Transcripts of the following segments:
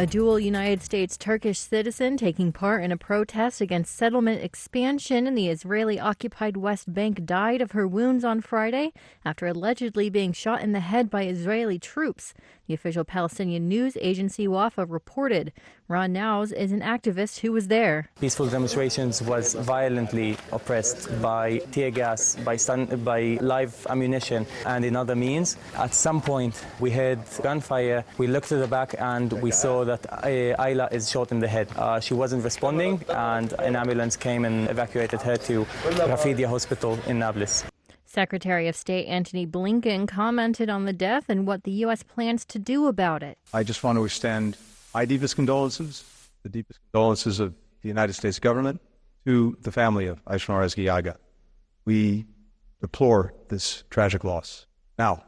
A dual United States-Turkish citizen taking part in a protest against settlement expansion in the Israeli-occupied West Bank died of her wounds on Friday after allegedly being shot in the head by Israeli troops, the official Palestinian news agency Wafa reported. Ron Naus is an activist who was there. Peaceful demonstrations was violently oppressed by tear gas, by live ammunition, and in other means. At some point, we heard gunfire. We looked to the back and we saw that Ayla is shot in the head. She wasn't responding, and an ambulance came and evacuated her to Rafidia Hospital in Nablus. Secretary of State Antony Blinken commented on the death and what the U.S. plans to do about it. I just want to extend my deepest condolences, the deepest condolences of the United States government to the family of Aishmar Ezgi. We deplore this tragic loss. Now,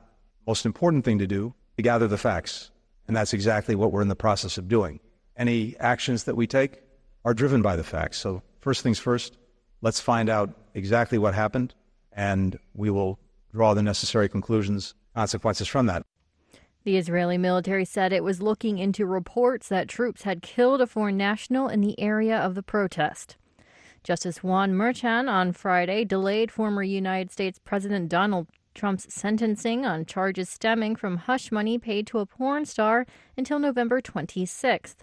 most important thing to do, to gather the facts, and that's exactly what we're in the process of doing. Any actions that we take are driven by the facts. So first things first, let's find out exactly what happened, and we will draw the necessary conclusions, consequences from that. The Israeli military said it was looking into reports that troops had killed a foreign national in the area of the protest. Justice Juan Merchan on Friday delayed former United States President Donald Trump's sentencing on charges stemming from hush money paid to a porn star until November 26th.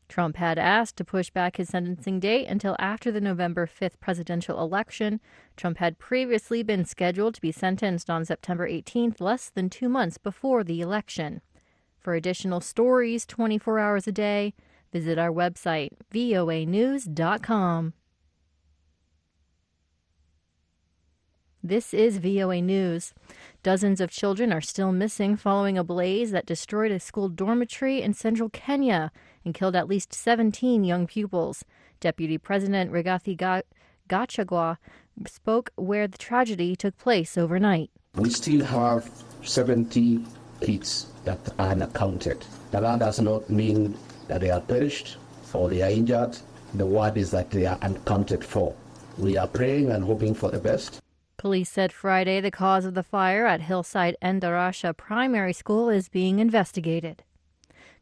Trump had asked to push back his sentencing date until after the November 5th presidential election. Trump had previously been scheduled to be sentenced on September 18th, less than 2 months before the election. For additional stories 24 hours a day, visit our website, voanews.com. This is VOA News. Dozens of children are still missing following a blaze that destroyed a school dormitory in central Kenya and killed at least 17 young pupils. Deputy President Rigathi Gachagua spoke where the tragedy took place overnight. We still have 70 kids that are unaccounted. That does not mean that they are perished or they are injured. The word is that they are unaccounted for. We are praying and hoping for the best. Police said Friday the cause of the fire at Hillside Endarasha Primary School is being investigated.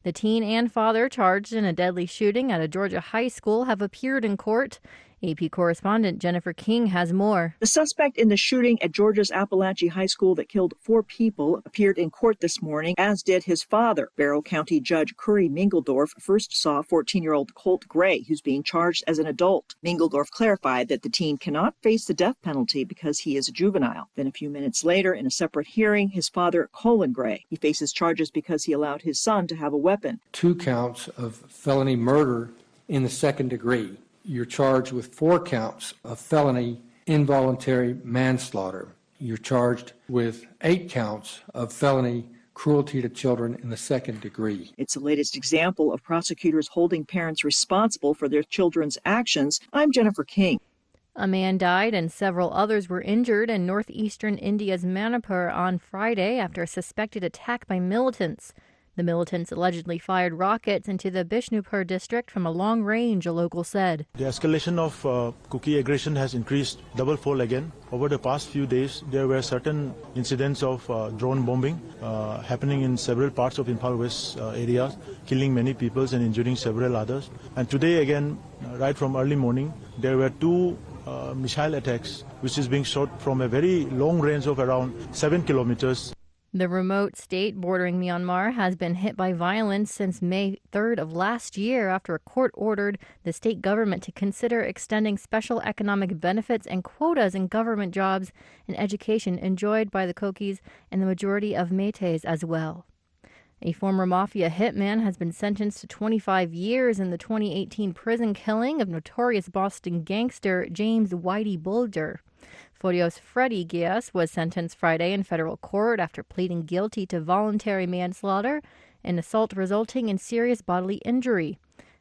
The teen and father charged in a deadly shooting at a Georgia high school have appeared in court. AP correspondent Jennifer King has more. The suspect in the shooting at Georgia's Appalachia High School that killed 4 people appeared in court this morning, as did his father. Barrow County Judge Curry Mingledorf first saw 14-year-old Colt Gray, who's being charged as an adult. Mingledorf clarified that the teen cannot face the death penalty because he is a juvenile. Then a few minutes later, in a separate hearing, his father, Colin Gray, he faces charges because he allowed his son to have a weapon. 2 counts of felony murder in the second degree. You're charged with 4 counts of felony involuntary manslaughter. You're charged with 8 counts of felony cruelty to children in the second degree. It's the latest example of prosecutors holding parents responsible for their children's actions. I'm Jennifer King. A man died and several others were injured in northeastern India's Manipur on Friday after a suspected attack by militants. The militants allegedly fired rockets into the Bishnupur district from a long range, a local said. The escalation of Kuki aggression has increased double-fold again. Over the past few days, there were certain incidents of drone bombing happening in several parts of Imphal West areas, killing many people and injuring several others. And today again, right from early morning, there were 2 missile attacks, which is being shot from a very long range of around 7 kilometers. The remote state bordering Myanmar has been hit by violence since May 3rd of last year after a court ordered the state government to consider extending special economic benefits and quotas in government jobs and education enjoyed by the Kokis and the majority of Métis as well. A former mafia hitman has been sentenced to 25 years in the 2018 prison killing of notorious Boston gangster James Whitey Bulger. Furios Freddy Gias was sentenced Friday in federal court after pleading guilty to voluntary manslaughter and assault resulting in serious bodily injury.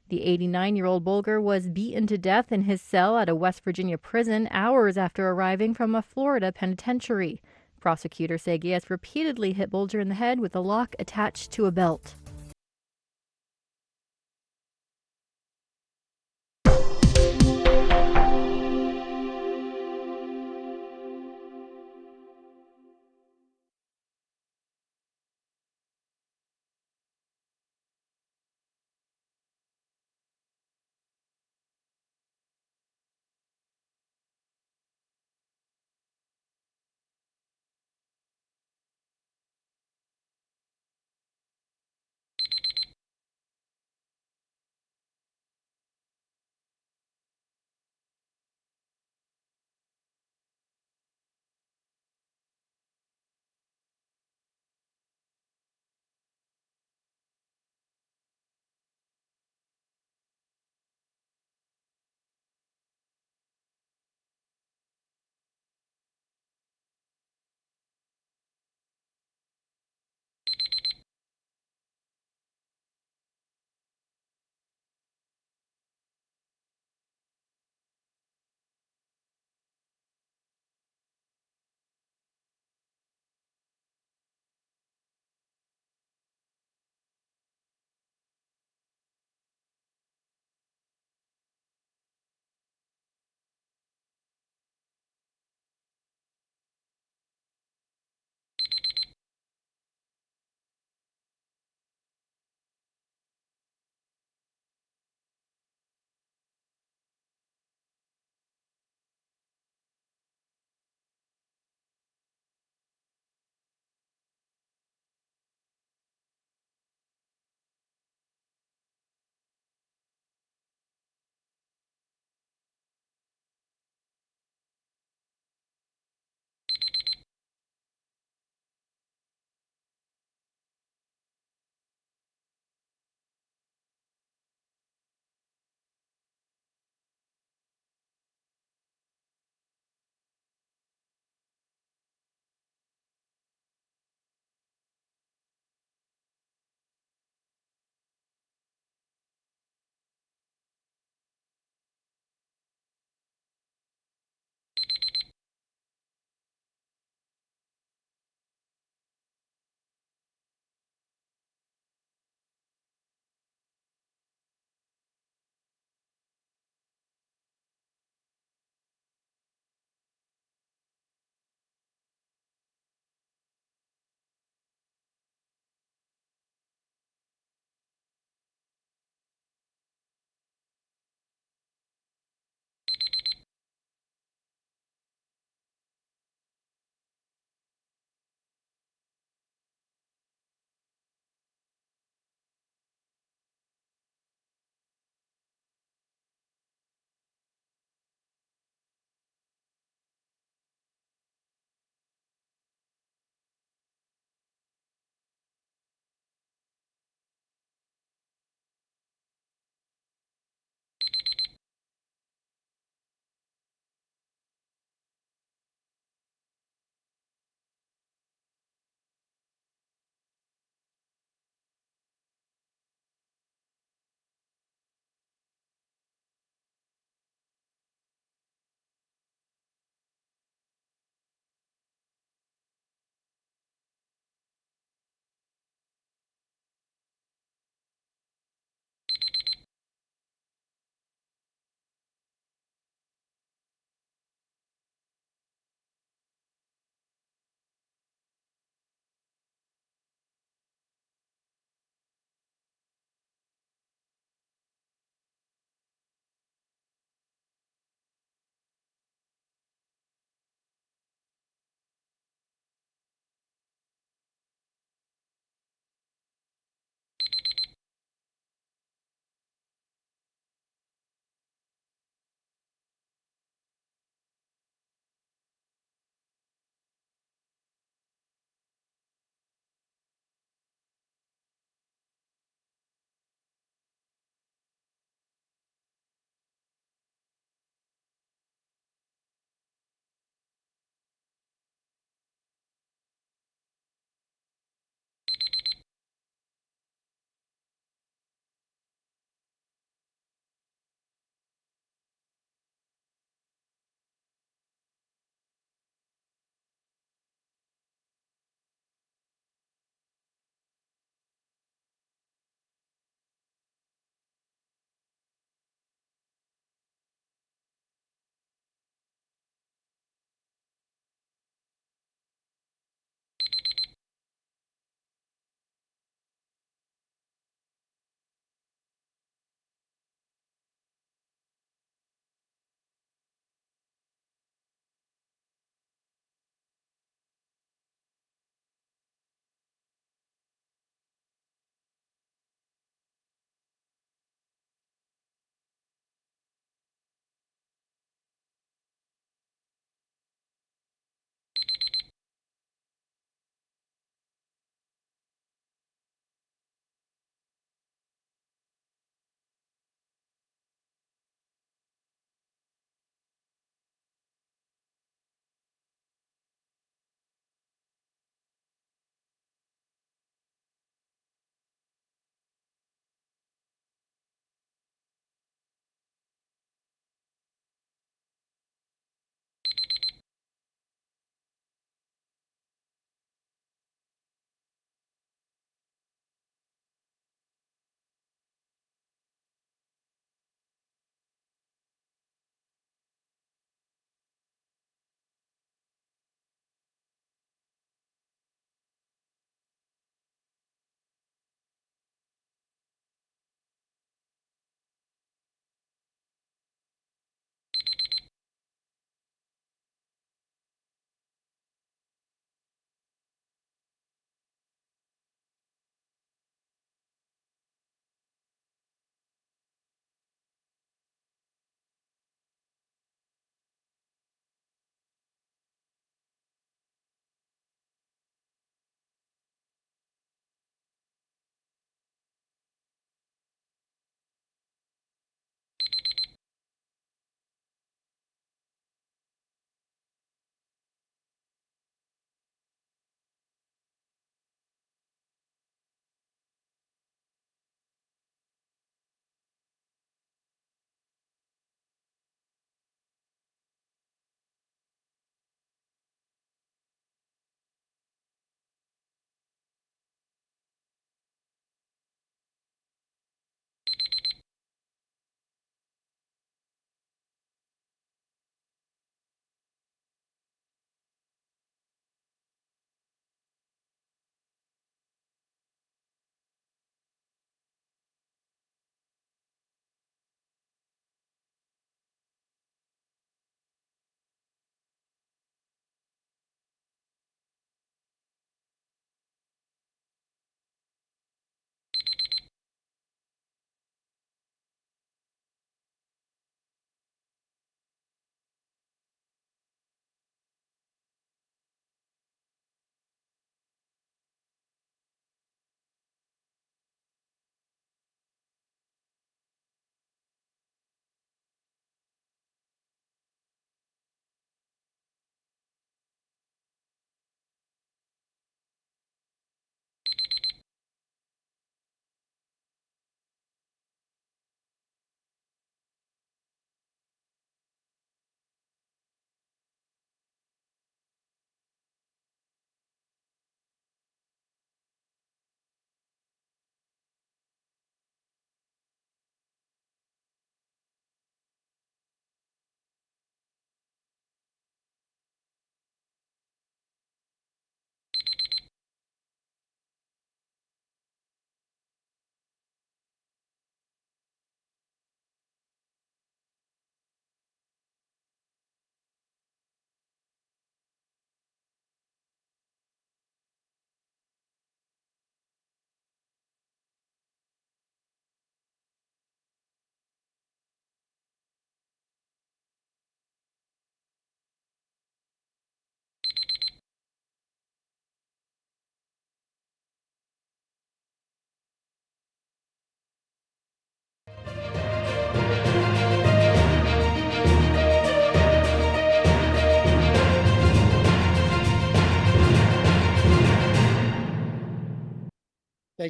The 89-year-old Bulger was beaten to death in his cell at a West Virginia prison hours after arriving from a Florida penitentiary. Prosecutors say Gias repeatedly hit Bulger in the head with a lock attached to a belt.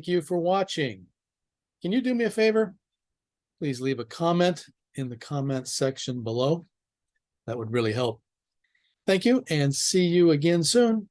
Thank you for watching. Can you do me a favor? Please leave a comment in the comment section below. That would really help. Thank you, and see you again soon.